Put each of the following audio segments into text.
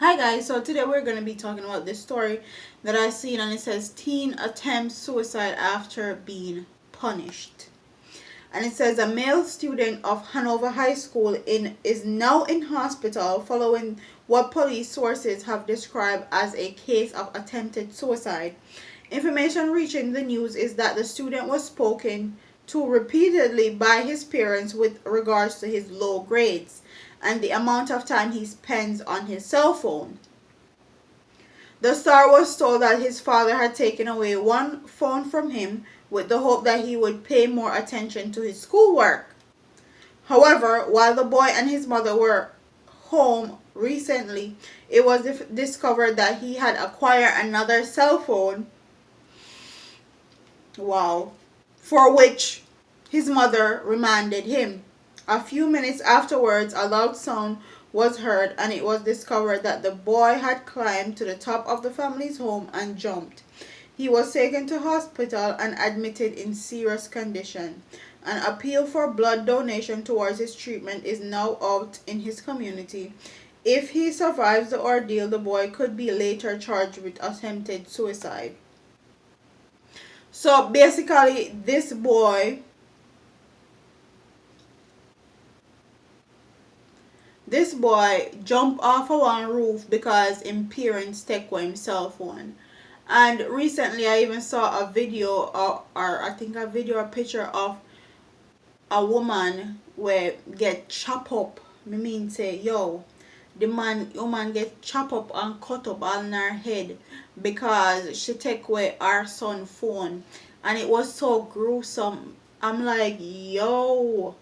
Hi guys, so today we're going to be talking about this story that I seen, and it says teen attempts suicide after being punished. And it says a male student of Hanover High School is now in hospital following what police sources have described as a case of attempted suicide. Information reaching the news is that the student was spoken to repeatedly by his parents with regards to his low grades and the amount of time he spends on his cell phone. The star was told that his father had taken away one phone from him with the hope that he would pay more attention to his schoolwork. However, while the boy and his mother were home recently, it was discovered that he had acquired another cell phone. Wow. For which his mother remanded him. A few minutes afterwards, a loud sound was heard, and it was discovered that the boy had climbed to the top of the family's home and jumped. He was taken to hospital and admitted in serious condition. An appeal for blood donation towards his treatment is now out in his community. If he survives the ordeal, the boy could be later charged with attempted suicide. So basically, this boy jumped off of one roof because his parents take away his cell phone. And recently, I even saw a video, or I think a video, a picture of a woman where get chopped up. Me mean say, yo, the woman get chopped up and cut up on her head because she take away our son phone, and it was so gruesome. I'm like, yo,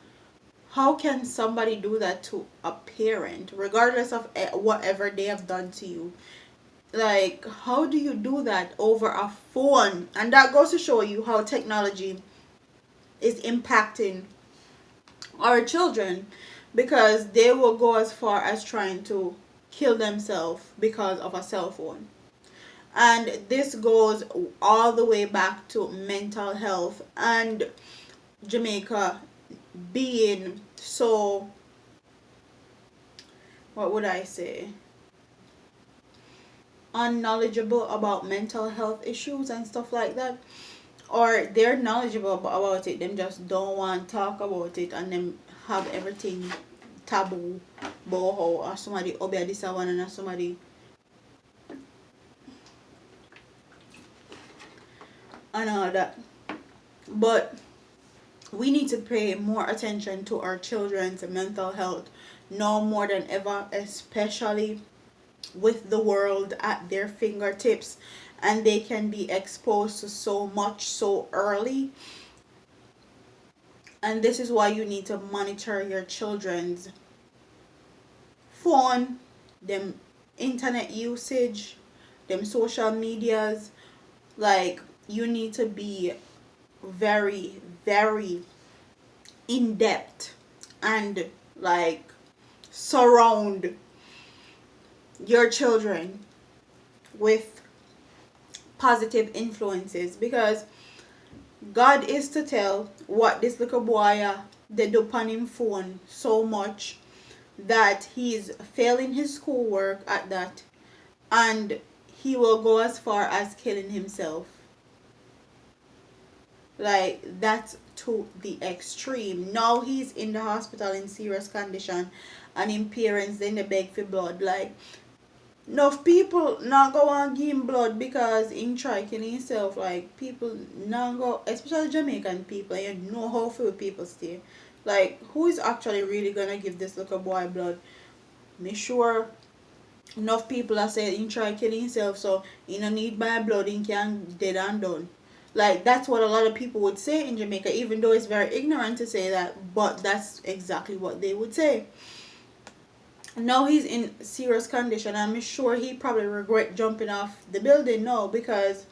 how can somebody do that to a parent, regardless of whatever they have done to you? Like, how do you do that over a phone? And that goes to show you how technology is impacting our children, because they will go as far as trying to kill themselves because of a cell phone. And this goes all the way back to mental health and Jamaica being so, what would I say, unknowledgeable about mental health issues and stuff like that. Or they're knowledgeable about it, them just don't want to talk about it, and them have everything taboo, boho, or somebody obey this one and somebody and all that. But we need to pay more attention to our children's mental health now more than ever, especially with the world at their fingertips, and they can be exposed to so much so early. And this is why you need to monitor your children's phone, them internet usage, them social medias. Like, you need to be very, very in depth and like surround your children with positive influences, because God is to tell what this little boy they do on him phone so much that he's failing his schoolwork at that, and he will go as far as killing himself. Like, that's to the extreme. Now he's in the hospital in serious condition, and him parents then they beg for blood. Like, enough people not go and give him blood because him try killing himself. Like, people not go, especially Jamaican people, you know how few people stay. Like, who is actually really gonna give this little boy blood? Me sure enough people are saying he try killing himself, so he no need buy blood, he can dead and done. Like, that's what a lot of people would say in Jamaica, even though it's very ignorant to say that, but that's exactly what they would say. Now he's in serious condition. I'm sure he probably regret jumping off the building now, because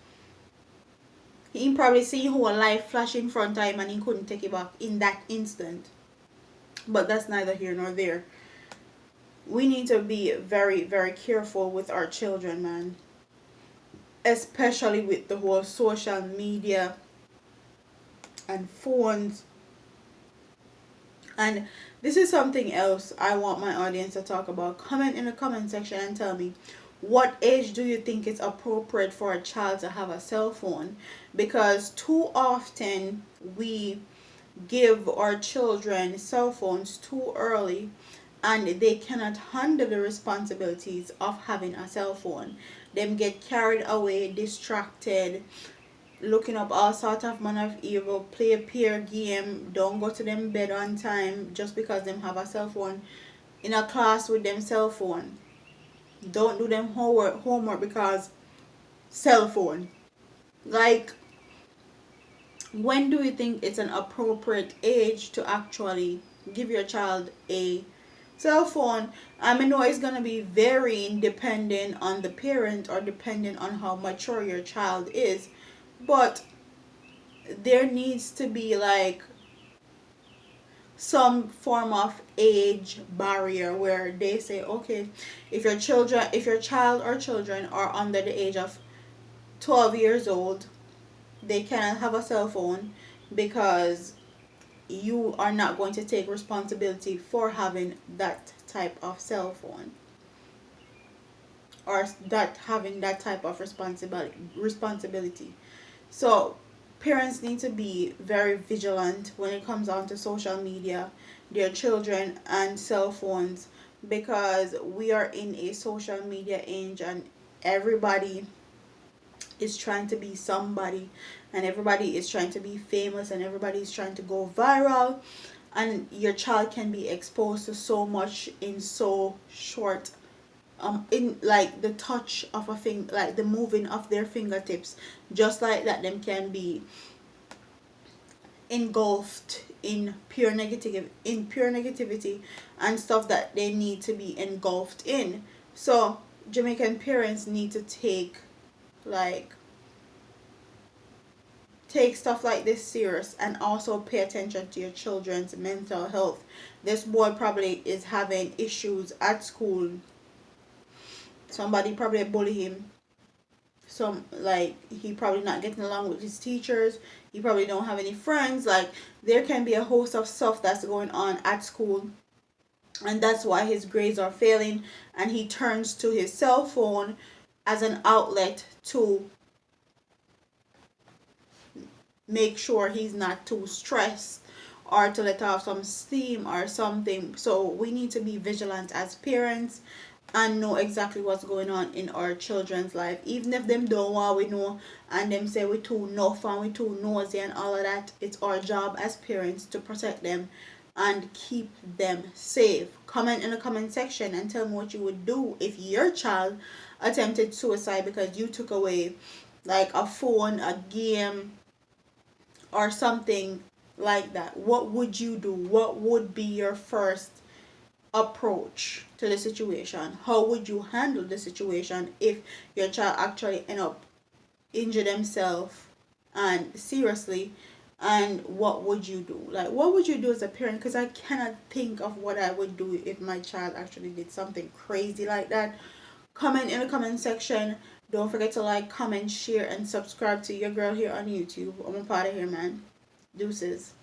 he probably seen who a life flash in front of him and he couldn't take it back in that instant. But that's neither here nor there. We need to be very, very careful with our children, man. Especially with the whole social media and phones and This is something else I want my audience to talk about. Comment in the comment section and tell me, what age do you think is appropriate for a child to have a cell phone? Because too often we give our children cell phones too early, and they cannot handle the responsibilities of having a cell phone. Them get carried away, distracted, looking up all sort of man of evil, play a peer game, don't go to them bed on time just because them have a cell phone, in a class with them cell phone, don't do them homework because cell phone. Like, when do you think it's an appropriate age to actually give your child a cell phone? I mean, know it's gonna be varying depending on the parent or depending on how mature your child is, but there needs to be like some form of age barrier where they say, okay, if your child or children are under the age of 12 years old, they cannot have a cell phone because you are not going to take responsibility for having that type of cell phone, or that having that type of responsibility. So parents need to be very vigilant when it comes down to social media, their children, and cell phones, because we are in a social media age, and everybody is trying to be somebody, and everybody is trying to be famous, and everybody is trying to go viral, and your child can be exposed to so much in so short, in like the touch of a thing, like the moving of their fingertips, just like that them can be engulfed in pure negativity and stuff that they need to be engulfed in. So Jamaican parents need to like take stuff like this serious, and also pay attention to your children's mental health. This boy probably is having issues at school. Somebody probably bully him. Some, like, he probably not getting along with his teachers. He probably don't have any friends. Like, there can be a host of stuff that's going on at school, and that's why his grades are failing, and he turns to his cell phone as an outlet to make sure he's not too stressed, or to let off some steam or something. So we need to be vigilant as parents and know exactly what's going on in our children's life. Even if them don't want we know, and them say we too enough and we too nosy and all of that, it's our job as parents to protect them and keep them safe. Comment in the comment section and tell me what you would do if your child attempted suicide because you took away like a phone, a game, or something like that. What would you do? What would be your first approach to the situation? How would you handle the situation if your child actually end up injure themselves and seriously? And what would you do? Like, what would you do as a parent? Because I cannot think of what I would do if my child actually did something crazy like that. Comment in the comment section. Don't forget to like, comment, share, and subscribe to your girl here on YouTube. I'm a part of here, man. Deuces.